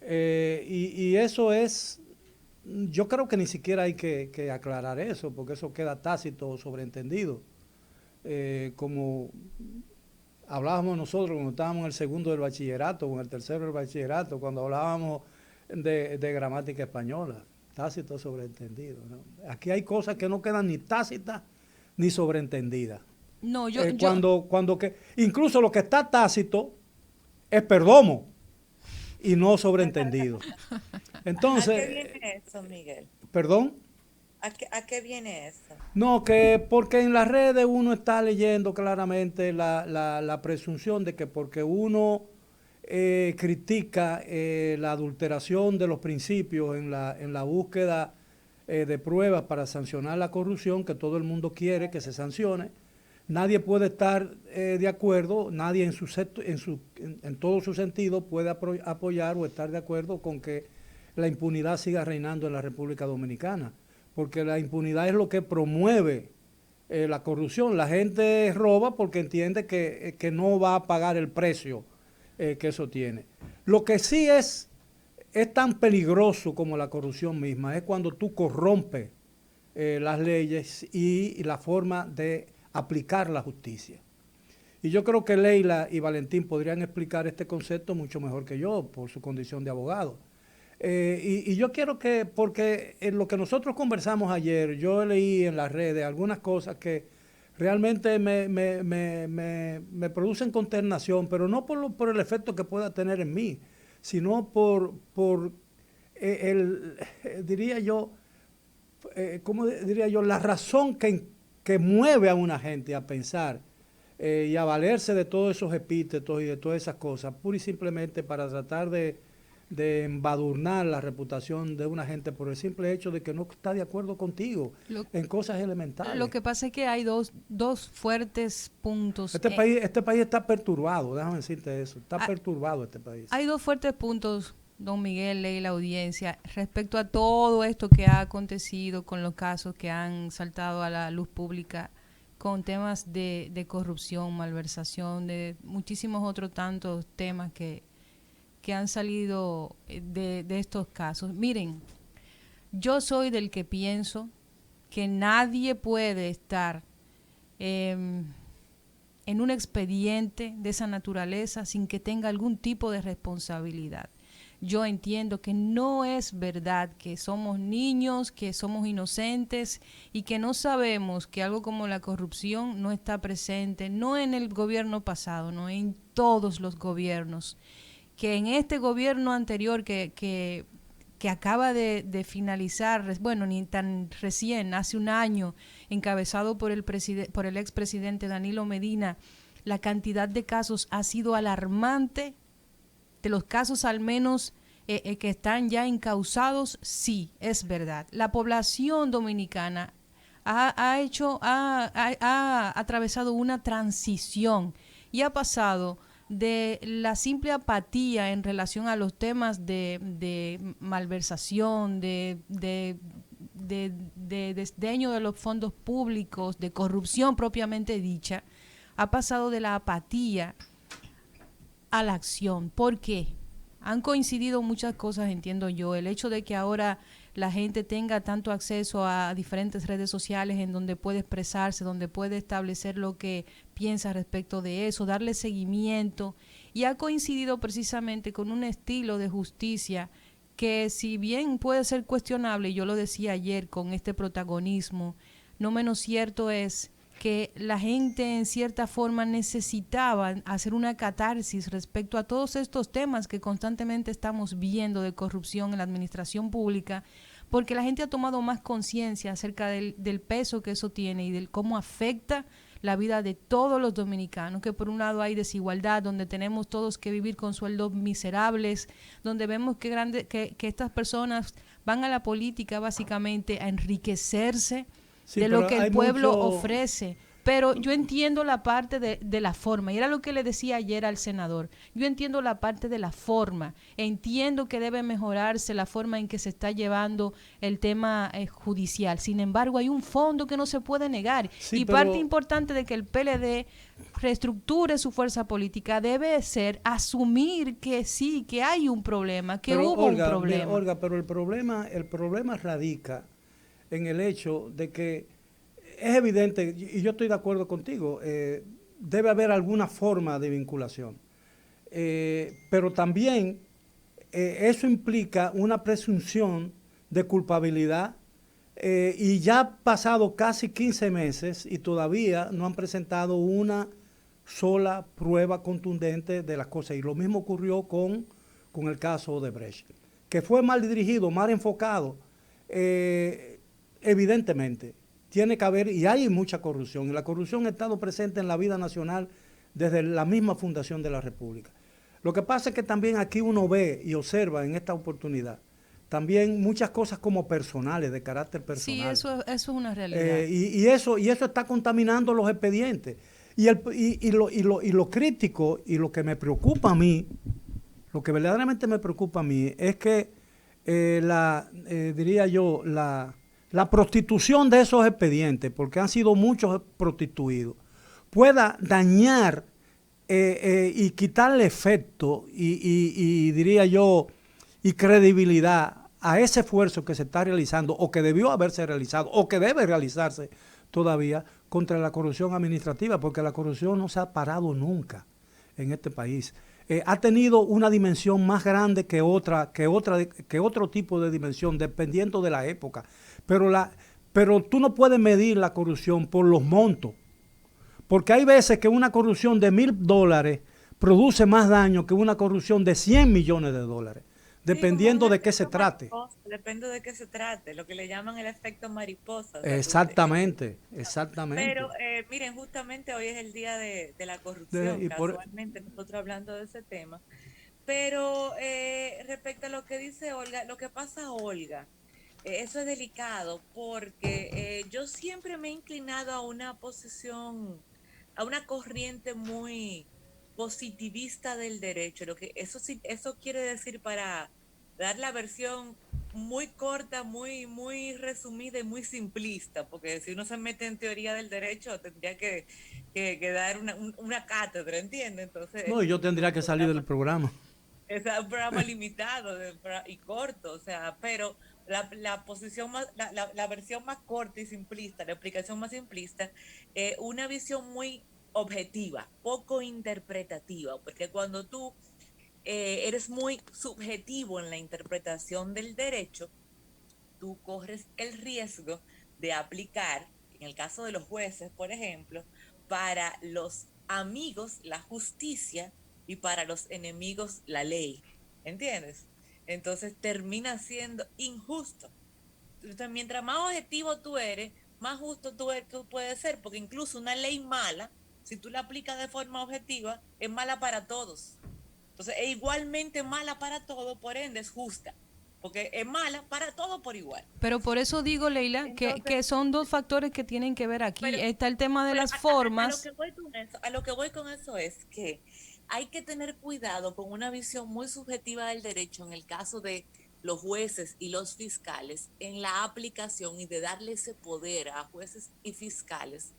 Y eso es, yo creo que ni siquiera hay que aclarar eso, porque eso queda tácito o sobreentendido. Como hablábamos nosotros cuando estábamos en el segundo del bachillerato o en el tercero del bachillerato, cuando hablábamos de gramática española, tácito sobreentendido, ¿no? Aquí hay cosas que no quedan ni tácitas ni sobreentendidas. No, Cuando que, incluso lo que está tácito es perdomo y no sobreentendido. ¿A Entonces, qué viene eso, Miguel? perdón. ¿A qué viene eso? No, que porque en las redes uno está leyendo claramente la presunción de que porque uno critica la adulteración de los principios en la búsqueda de pruebas para sancionar la corrupción, que todo el mundo quiere que se sancione, nadie puede estar de acuerdo, nadie en todo su sentido puede apoyar o estar de acuerdo con que la impunidad siga reinando en la República Dominicana, porque la impunidad es lo que promueve la corrupción. La gente roba porque entiende que no va a pagar el precio que eso tiene. Lo que sí es tan peligroso como la corrupción misma, es cuando tú corrompes las leyes y la forma de aplicar la justicia. Y yo creo que Leila y Valentín podrían explicar este concepto mucho mejor que yo, por su condición de abogado. Y yo quiero que, porque en lo que nosotros conversamos ayer, yo leí en las redes algunas cosas que realmente me producen consternación, pero no por el efecto que pueda tener en mí, sino por diría yo, ¿cómo diría yo? La razón que mueve a una gente a pensar y a valerse de todos esos epítetos y de todas esas cosas, pura y simplemente para tratar de embadurnar la reputación de una gente por el simple hecho de que no está de acuerdo contigo lo, en cosas lo elementales. que pasa es que hay dos fuertes puntos. Este país está perturbado, déjame decirte eso, está Ha- perturbado este país. Hay dos fuertes puntos, don Miguel y la audiencia, respecto a todo esto que ha acontecido con los casos que han saltado a la luz pública con temas de corrupción, malversación, de muchísimos otros tantos temas que han salido de estos casos. Miren, yo soy del que pienso que nadie puede estar eh, en un expediente de esa naturaleza sin que tenga algún tipo de responsabilidad. Yo entiendo que no es verdad que somos niños, que somos inocentes y que no sabemos que algo como la corrupción no está presente, no en el gobierno pasado, no en todos los gobiernos, que en este gobierno anterior que acaba de finalizar, bueno, ni tan recién, hace un año, encabezado por por el expresidente Danilo Medina, la cantidad de casos ha sido alarmante. De los casos al menos que están ya encausados, sí, es verdad. La población dominicana ha atravesado una transición y ha pasado de la simple apatía en relación a los temas de malversación, de desdeño de los fondos públicos, de corrupción propiamente dicha, ha pasado de la apatía a la acción. ¿Por qué? Han coincidido muchas cosas, entiendo yo. El hecho de que ahora la gente tenga tanto acceso a diferentes redes sociales en donde puede expresarse, donde puede establecer lo que piensa respecto de eso, darle seguimiento, y ha coincidido precisamente con un estilo de justicia que, si bien puede ser cuestionable, y yo lo decía ayer con este protagonismo, no menos cierto es que la gente en cierta forma necesitaba hacer una catarsis respecto a todos estos temas que constantemente estamos viendo de corrupción en la administración pública, porque la gente ha tomado más conciencia acerca del peso que eso tiene y del cómo afecta la vida de todos los dominicanos, que por un lado hay desigualdad, donde tenemos todos que vivir con sueldos miserables, donde vemos que estas personas van a la política básicamente a enriquecerse Sí, de lo pero que el hay pueblo mucho, ofrece. Pero yo entiendo la parte de la forma, y era lo que le decía ayer al senador. Yo entiendo la parte de la forma, entiendo que debe mejorarse la forma en que se está llevando el tema judicial. Sin embargo, hay un fondo que no se puede negar, sí, y parte pero importante de que el PLD reestructure su fuerza política debe ser asumir que sí, que hay un problema, que Pero, hubo Olga, un problema. Olga, pero el problema radica en el hecho de que es evidente, y yo estoy de acuerdo contigo, debe haber alguna forma de vinculación. Pero también eso implica una presunción de culpabilidad y ya ha pasado casi 15 meses y todavía no han presentado una sola prueba contundente de las cosas. Y lo mismo ocurrió con el caso de Brecht, que fue mal dirigido, mal enfocado, evidentemente. Tiene que haber, y hay mucha corrupción, y la corrupción ha estado presente en la vida nacional desde la misma fundación de la República. Lo que pasa es que también aquí uno ve y observa en esta oportunidad también muchas cosas como personales, de carácter personal. Sí, eso es una realidad. Y eso está contaminando los expedientes. Lo crítico y lo que me preocupa a mí, lo que verdaderamente me preocupa a mí es que diría yo, la prostitución de esos expedientes, porque han sido muchos prostituidos, pueda dañar y quitarle efecto y diría yo, y credibilidad a ese esfuerzo que se está realizando o que debió haberse realizado o que debe realizarse todavía contra la corrupción administrativa, porque la corrupción no se ha parado nunca en este país. Ha tenido una dimensión más grande que otro tipo de dimensión, dependiendo de la época. Pero tú no puedes medir la corrupción por los montos, porque hay veces que una corrupción de $1,000 produce más daño que una corrupción de 100 millones de dólares, dependiendo de qué se trate. Depende de qué se trate, lo que le llaman el efecto mariposa. O sea, Exactamente. Pero miren, justamente hoy es el día de la corrupción, casualmente nosotros hablando de ese tema. Pero respecto a lo que dice Olga, lo que pasa, Olga, eso es delicado porque yo siempre me he inclinado a una posición, a una corriente muy positivista del derecho. Eso quiere decir, para dar la versión muy corta, muy resumida y muy simplista, porque si uno se mete en teoría del derecho tendría que dar una cátedra, ¿entiendes? Entonces, no, yo tendría que salir del programa. Es un programa limitado y corto, o sea, pero la posición más, la versión más corta y simplista, la explicación más simplista, una visión muy objetiva, poco interpretativa, porque cuando tú eres muy subjetivo en la interpretación del derecho, tú corres el riesgo de aplicar, en el caso de los jueces, por ejemplo, para los amigos la justicia y para los enemigos la ley, ¿entiendes? Entonces termina siendo injusto. Entonces, mientras más objetivo tú eres, más justo tú puedes ser, porque incluso una ley mala, si tú la aplicas de forma objetiva, es mala para todos. Entonces es igualmente mala para todos, por ende es justa, porque es mala para todo por igual. Pero por eso digo, Leila, entonces, que son dos factores que tienen que ver aquí. Está el tema de las formas. A lo que voy con eso es que hay que tener cuidado con una visión muy subjetiva del derecho en el caso de los jueces y los fiscales en la aplicación y de darle ese poder a jueces y fiscales,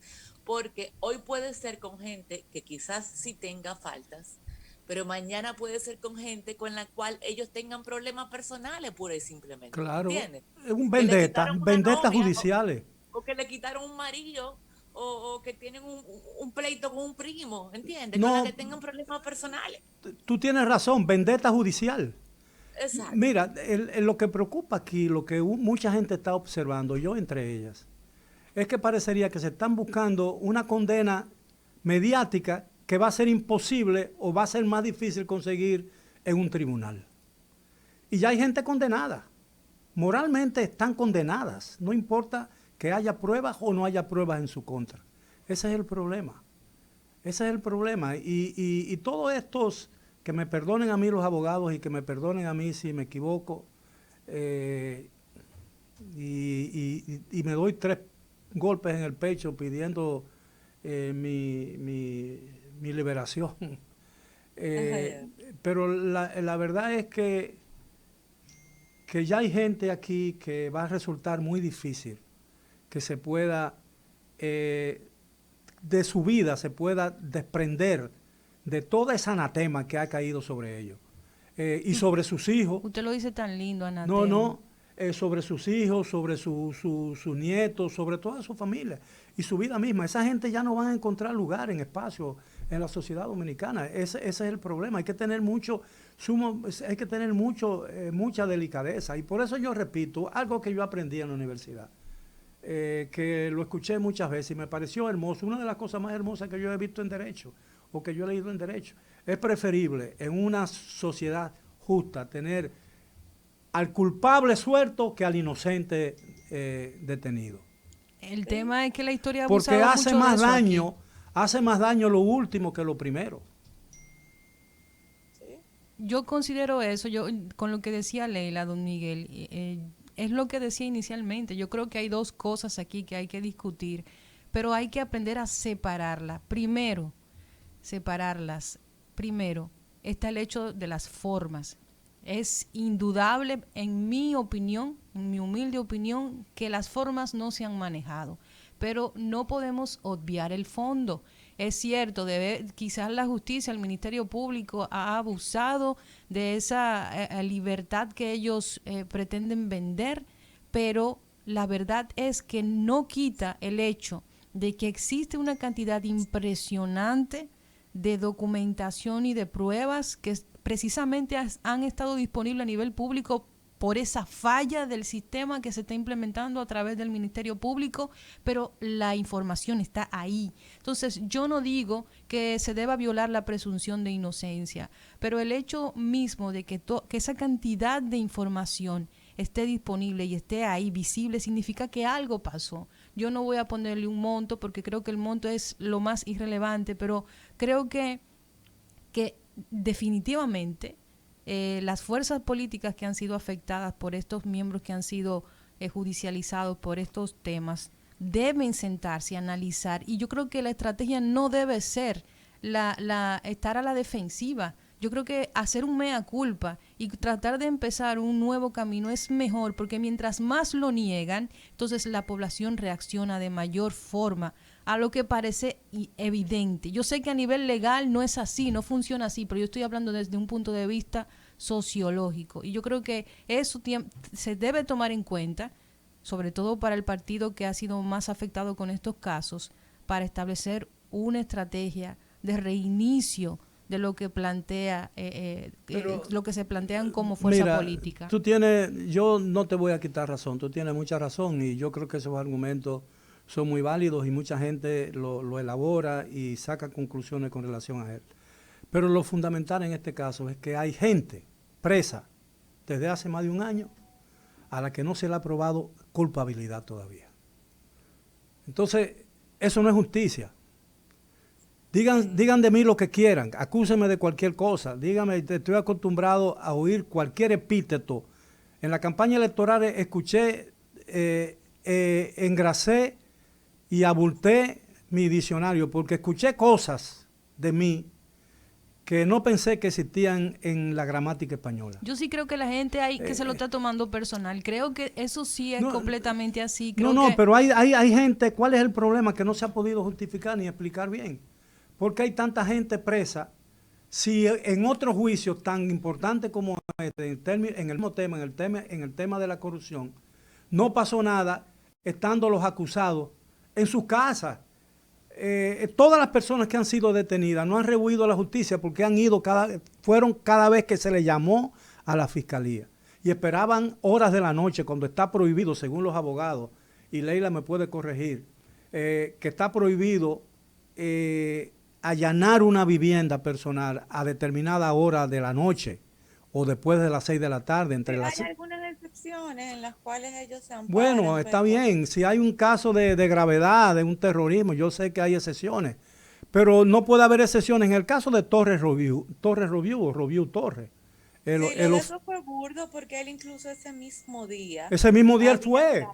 porque hoy puede ser con gente que quizás sí tenga faltas, pero mañana puede ser con gente con la cual ellos tengan problemas personales pura y simplemente. Claro, ¿Entiendes? es un vendetas judiciales. O que le quitaron un marido, o que tienen un pleito con un primo, ¿entiendes? No, con la que tengan problemas personales. Tú tienes razón, vendetta judicial. Exacto. Mira, lo que preocupa aquí, lo que mucha gente está observando, yo entre ellas, es que parecería que se están buscando una condena mediática que va a ser imposible o va a ser más difícil conseguir en un tribunal. Y ya hay gente condenada. Moralmente están condenadas. No importa que haya pruebas o no haya pruebas en su contra. Ese es el problema. Ese es el problema. Y todos estos, que me perdonen a mí los abogados y que me perdonen a mí si me equivoco, y me doy 3 golpes en el pecho pidiendo mi liberación. Pero la verdad es que ya hay gente aquí que va a resultar muy difícil que se pueda de su vida se pueda desprender de toda esa anatema que ha caído sobre ellos. Y sobre sus hijos. Usted lo dice tan lindo, anatema. No, sobre sus hijos, sobre sus nietos, sobre toda su familia y su vida misma. Esa gente ya no van a encontrar lugar en espacio en la sociedad dominicana. Ese es el problema. Hay que tener mucha delicadeza. Y por eso yo repito, algo que yo aprendí en la universidad, que lo escuché muchas veces y me pareció hermoso. Una de las cosas más hermosas que yo he visto en Derecho, o que yo he leído en Derecho, es preferible en una sociedad justa tener al culpable suelto que al inocente detenido. El tema es que la historia ha porque abusado hace mucho más de eso daño, aquí. hace más daño lo último que lo primero. Yo considero eso, yo con lo que decía Leila, don Miguel, es lo que decía inicialmente. Yo creo que hay dos cosas aquí que hay que discutir, pero hay que aprender a separarlas. Primero está el hecho de las formas. Es indudable, en mi opinión, en mi humilde opinión, que las formas no se han manejado, pero no podemos obviar el fondo. Es cierto, quizás la justicia, el Ministerio Público ha abusado de esa libertad que ellos pretenden vender, pero la verdad es que no quita el hecho de que existe una cantidad impresionante de documentación y de pruebas que precisamente han estado disponibles a nivel público por esa falla del sistema que se está implementando a través del Ministerio Público, pero la información está ahí. Entonces, yo no digo que se deba violar la presunción de inocencia, pero el hecho mismo de que esa cantidad de información esté disponible y esté ahí visible significa que algo pasó. Yo no voy a ponerle un monto porque creo que el monto es lo más irrelevante, pero creo que definitivamente las fuerzas políticas que han sido afectadas por estos miembros que han sido judicializados por estos temas deben sentarse y analizar, y yo creo que la estrategia no debe ser estar a la defensiva. Yo creo que hacer un mea culpa y tratar de empezar un nuevo camino es mejor, porque mientras más lo niegan, entonces la población reacciona de mayor forma a lo que parece evidente. Yo sé que a nivel legal no es así, no funciona así, pero yo estoy hablando desde un punto de vista sociológico. Y yo creo que eso se debe tomar en cuenta, sobre todo para el partido que ha sido más afectado con estos casos, para establecer una estrategia de reinicio de lo que plantea, lo que se plantean como fuerza política. Yo no te voy a quitar razón, tú tienes mucha razón y yo creo que esos argumentos son muy válidos y mucha gente lo elabora y saca conclusiones con relación a él. Pero lo fundamental en este caso es que hay gente presa desde hace más de un año a la que no se le ha probado culpabilidad todavía. Entonces, eso no es justicia. Digan de mí lo que quieran, acúsenme de cualquier cosa, díganme, estoy acostumbrado a oír cualquier epíteto. En la campaña electoral escuché, engrasé y abulté mi diccionario porque escuché cosas de mí que no pensé que existían en la gramática española. Yo sí creo que la gente que se lo está tomando personal. Creo que eso sí es completamente así. Pero hay gente, ¿cuál es el problema? Que no se ha podido justificar ni explicar bien. ¿Por qué hay tanta gente presa si en otros juicios tan importantes como este, en el tema de la corrupción, no pasó nada estando los acusados en sus casas? Todas las personas que han sido detenidas no han rehuido a la justicia porque fueron cada vez que se le llamó a la fiscalía y esperaban horas de la noche cuando está prohibido, según los abogados, y Leila me puede corregir, que está prohibido allanar una vivienda personal a determinada hora de la noche o después de las 6 de la tarde. Hay algunas excepciones en las cuales ellos se amparan. Bueno, está bien. Si hay un caso de gravedad, de un terrorismo, yo sé que hay excepciones. Pero no puede haber excepciones en el caso de Torres Roviu. Eso fue burdo porque él incluso ese mismo día él fue.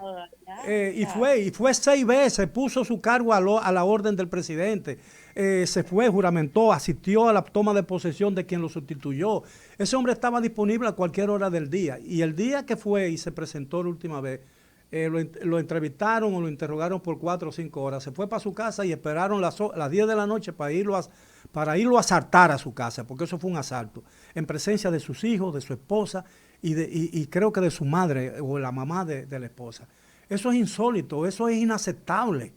Y fue 6 veces, puso su cargo a la orden del presidente. Se fue, juramentó, asistió a la toma de posesión de quien lo sustituyó. Ese hombre estaba disponible a cualquier hora del día. Y el día que fue y se presentó la última vez, lo entrevistaron o lo interrogaron por 4 o 5 horas. Se fue para su casa y esperaron las 10 de la noche para irlo a asaltar a su casa, porque eso fue un asalto, en presencia de sus hijos, de su esposa y creo que de su madre o la mamá de la esposa. Eso es insólito, eso es inaceptable.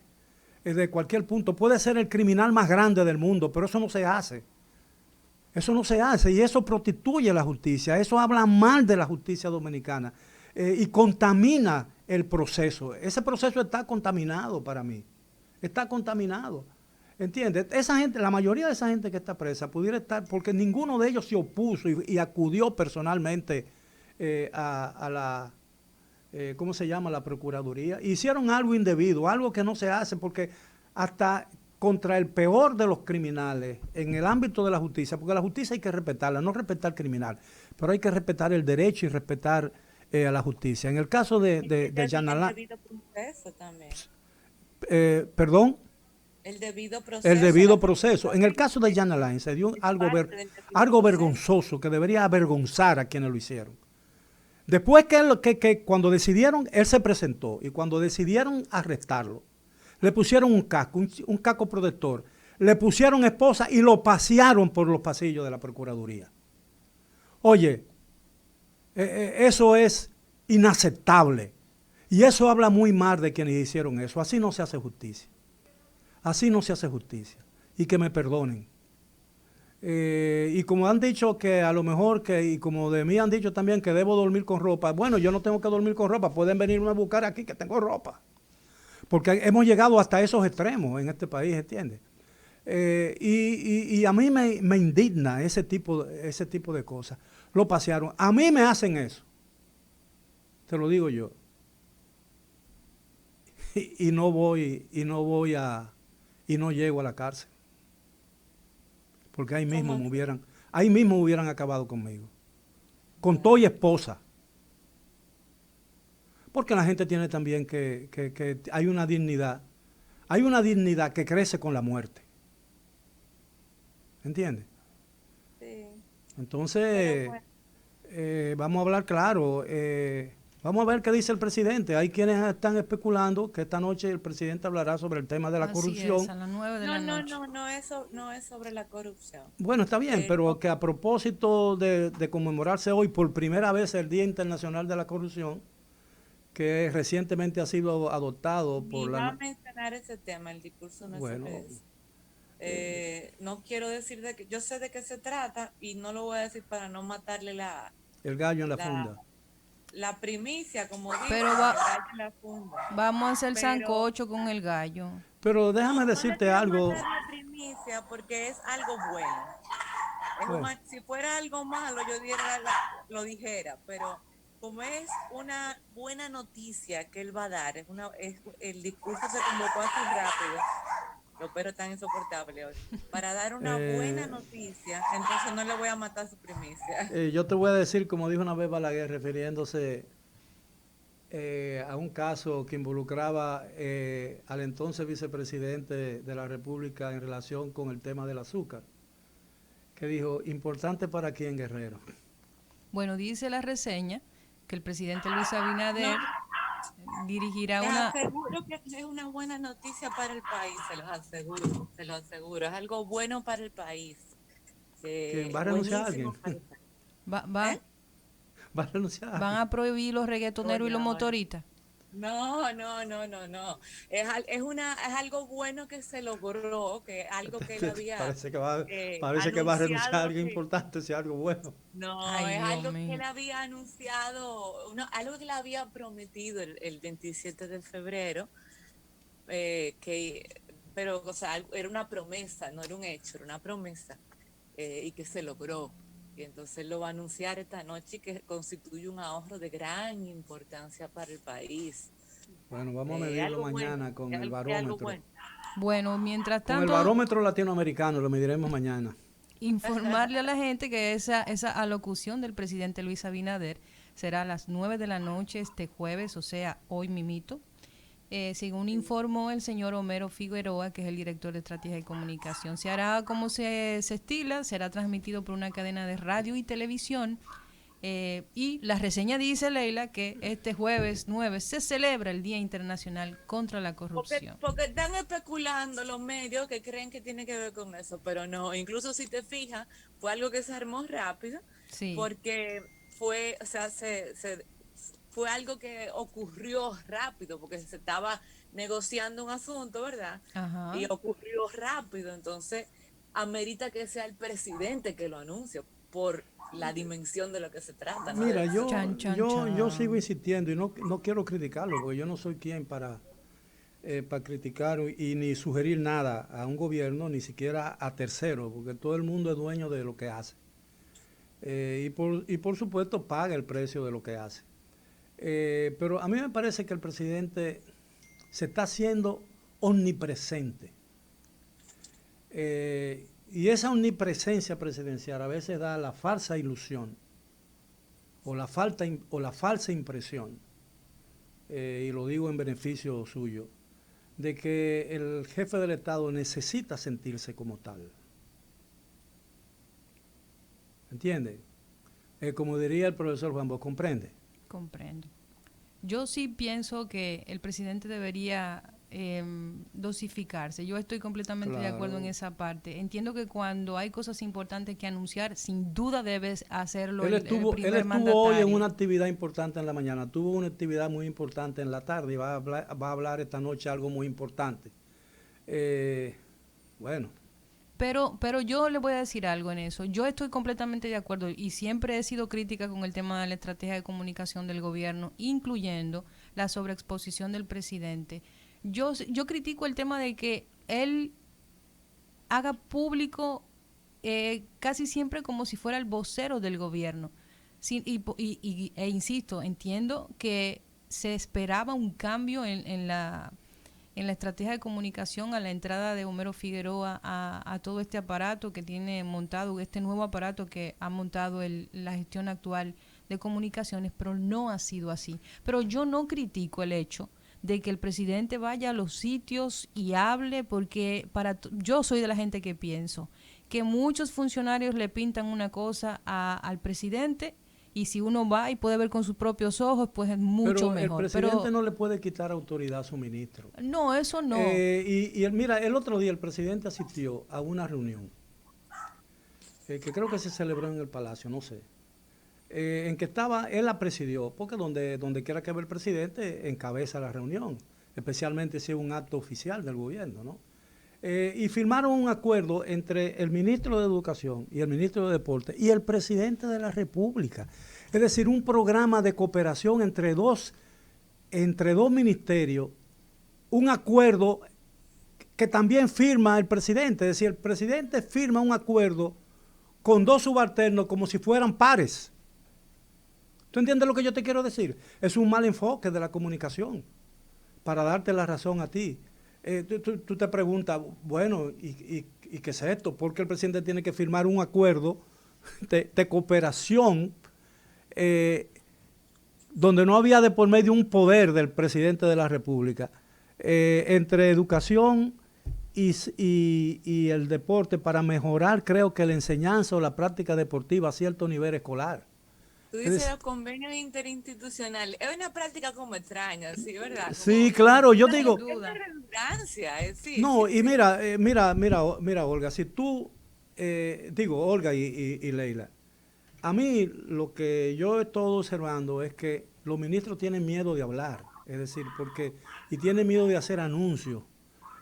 De cualquier punto, puede ser el criminal más grande del mundo, pero eso no se hace. Eso no se hace y eso prostituye la justicia, eso habla mal de la justicia dominicana y contamina el proceso. Ese proceso está contaminado para mí, está contaminado. ¿Entiendes? Esa gente, la mayoría de esa gente que está presa pudiera estar, porque ninguno de ellos se opuso y acudió personalmente a la... ¿cómo se llama? La Procuraduría. Hicieron algo indebido, algo que no se hace, porque hasta contra el peor de los criminales en el ámbito de la justicia, porque la justicia hay que respetarla, no respetar al criminal, pero hay que respetar el derecho y respetar a la justicia. En el caso de Jan Alain... El debido proceso también. ¿Perdón? El debido proceso. El debido proceso. En el caso de Jan Alain se dio algo vergonzoso que debería avergonzar a quienes lo hicieron. Después que cuando decidieron, él se presentó y cuando decidieron arrestarlo, le pusieron un casco protector, le pusieron esposa y lo pasearon por los pasillos de la Procuraduría. Oye, eso es inaceptable y eso habla muy mal de quienes hicieron eso. Así no se hace justicia. Así no se hace justicia. Y que me perdonen. Y como han dicho que a lo mejor y como de mí han dicho también que debo dormir con ropa, bueno, yo no tengo que dormir con ropa, pueden venirme a buscar aquí que tengo ropa. Porque hemos llegado hasta esos extremos en este país, ¿entiendes? Y a mí me indigna ese tipo de cosas. Lo pasearon. A mí me hacen eso. Te lo digo yo. Y no llego a la cárcel. Porque ahí mismo me hubieran acabado conmigo. Con todo y esposa. Porque la gente tiene también que hay una dignidad. Hay una dignidad que crece con la muerte. ¿Entiendes? Sí. Entonces, vamos a hablar claro. Vamos a ver qué dice el presidente. Hay quienes están especulando que esta noche el presidente hablará sobre el tema de la corrupción. Es, a las 9 de la noche. No es sobre la corrupción. Bueno, está bien, pero que a propósito de conmemorarse hoy por primera vez el Día Internacional de la Corrupción, que recientemente ha sido adoptado por va a mencionar ese tema, el discurso no es sobre eso. No quiero decir que yo sé de qué se trata y no lo voy a decir para no matarle el gallo en la funda. La primicia, como digo, pero el gallo en la funda. Vamos a hacer sancocho con el gallo. Pero déjame decirte algo. No la primicia porque es algo bueno. Si fuera algo malo, yo lo dijera, pero como es una buena noticia que él va a dar, el discurso se convocó así rápido, lo pero tan insoportable hoy, para dar una buena noticia, entonces no le voy a matar su primicia. Yo te voy a decir, como dijo una vez Balaguer, refiriéndose a un caso que involucraba al entonces vicepresidente de la República en relación con el tema del azúcar, que dijo, importante para quién, Guerrero. Bueno, dice la reseña que el presidente Luis Abinader dirigirá Les aseguro que es una buena noticia para el país, se los aseguro. Es algo bueno para el país. ¿Va a renunciar a alguien? ¿Va a renunciar? ¿Van a prohibir los reggaetoneros y los motoristas? No. Es algo bueno que se logró, que algo que él había parece que va a renunciar a alguien importante, si es algo bueno. No, es algo que él había anunciado, algo que le había prometido el 27 de febrero, pero o sea, era una promesa, no era un hecho, era una promesa, y que se logró. Y entonces lo va a anunciar esta noche, que constituye un ahorro de gran importancia para el país. Bueno, vamos a medirlo mañana con el barómetro. Bueno, mientras tanto... Con el barómetro latinoamericano lo mediremos mañana. Informarle a la gente que esa alocución del presidente Luis Abinader será a las 9 de la noche este jueves, o sea, hoy mimito. Según informó el señor Homero Figueroa, que es el director de Estrategia y Comunicación. Se hará como se estila, será transmitido por una cadena de radio y televisión Y la reseña dice, Leila, que este jueves 9 se celebra el Día Internacional contra la Corrupción. Porque están especulando los medios que creen que tiene que ver con eso, pero no. Incluso si te fijas, fue algo que se armó rápido, Sí. porque fue, o sea, fue algo que ocurrió rápido, porque se estaba negociando un asunto, ¿verdad? Ajá. Y ocurrió rápido, entonces amerita que sea el presidente que lo anuncie por la dimensión de lo que se trata, ¿no? Mira, yo Chan. sigo insistiendo y no quiero criticarlo, porque yo no soy quien para criticar y ni sugerir nada a un gobierno, ni siquiera a terceros, porque todo el mundo es dueño de lo que hace. Y por supuesto paga el precio de lo que hace. Pero a mí me parece que el presidente se está haciendo omnipresente. Y esa omnipresencia presidencial a veces da la falsa ilusión o la falsa impresión, y lo digo en beneficio suyo, de que el jefe del Estado necesita sentirse como tal. ¿Entiende? Como diría el profesor Juan Bosch, ¿comprende? Comprendo. Yo sí pienso que el presidente debería dosificarse. Yo estoy completamente de acuerdo en esa parte. Entiendo que cuando hay cosas importantes que anunciar, sin duda debes hacerlo Él estuvo hoy en una actividad importante en la mañana, tuvo una actividad muy importante en la tarde y va a hablar esta noche algo muy importante. Bueno. Pero yo le voy a decir algo en eso. Yo estoy completamente de acuerdo y siempre he sido crítica con el tema de la estrategia de comunicación del gobierno, incluyendo la sobreexposición del presidente. Yo critico el tema de que él haga público casi siempre como si fuera el vocero del gobierno. E insisto, entiendo que se esperaba un cambio en la estrategia de comunicación a la entrada de Homero Figueroa a todo este aparato que tiene montado, este nuevo aparato que ha montado la gestión actual de comunicaciones, pero no ha sido así. Pero yo no critico el hecho de que el presidente vaya a los sitios y hable, porque yo soy de la gente que pienso que muchos funcionarios le pintan una cosa al presidente, y si uno va y puede ver con sus propios ojos, pues es mucho mejor. El presidente no le puede quitar autoridad a su ministro. No, eso no. Mira, el otro día el presidente asistió a una reunión que creo que se celebró en el Palacio, no sé, en que él la presidió, porque donde quiera que vea el presidente encabeza la reunión, especialmente si es un acto oficial del gobierno, ¿no? Y firmaron un acuerdo entre el ministro de Educación y el ministro de Deporte y el presidente de la República. Es decir, un programa de cooperación entre dos ministerios, un acuerdo que también firma el presidente. Es decir, el presidente firma un acuerdo con dos subalternos como si fueran pares. ¿Tú entiendes lo que yo te quiero decir? Es un mal enfoque de la comunicación, para darte la razón a ti. Tú te preguntas, bueno, ¿y qué es esto? ¿Por qué el presidente tiene que firmar un acuerdo de cooperación donde no había de por medio un poder del presidente de la República entre educación y el deporte para mejorar, creo que la enseñanza o la práctica deportiva a cierto nivel escolar? Tú dices los convenios interinstitucionales. Es una práctica como extraña, ¿sí? ¿Verdad? Como, sí, claro, yo digo... Es una redundancia, sí. No, sí, y sí. mira, Olga, si tú, Olga y Leila, a mí lo que yo he estado observando es que los ministros tienen miedo de hablar, es decir, y tienen miedo de hacer anuncios.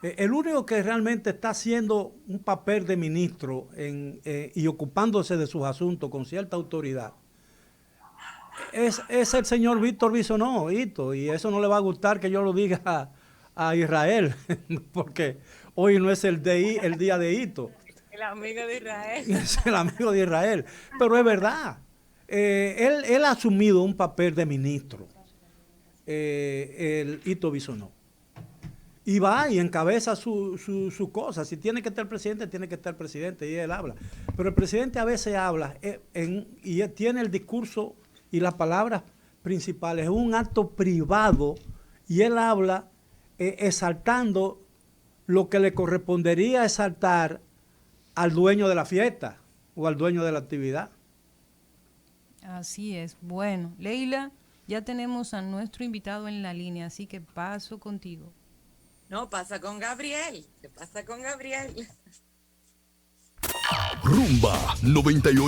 El único que realmente está haciendo un papel de ministro y ocupándose de sus asuntos con cierta autoridad es el señor Víctor Bisonó, Hito, y eso no le va a gustar que yo lo diga a Israel, porque hoy no es el día de Hito. El amigo de Israel. Es el amigo de Israel, pero es verdad. Él ha asumido un papel de ministro, el Hito Bisonó. Y va y encabeza su cosa. Si tiene que estar el presidente, tiene que estar el presidente, y él habla. Pero el presidente a veces habla y tiene el discurso y las palabras principales. Es un acto privado y él habla exaltando lo que le correspondería exaltar al dueño de la fiesta o al dueño de la actividad. Así es. Bueno, Leila, ya tenemos a nuestro invitado en la línea, así que paso contigo. No, pasa con Gabriel. ¿Qué pasa con Gabriel? Rumba 98.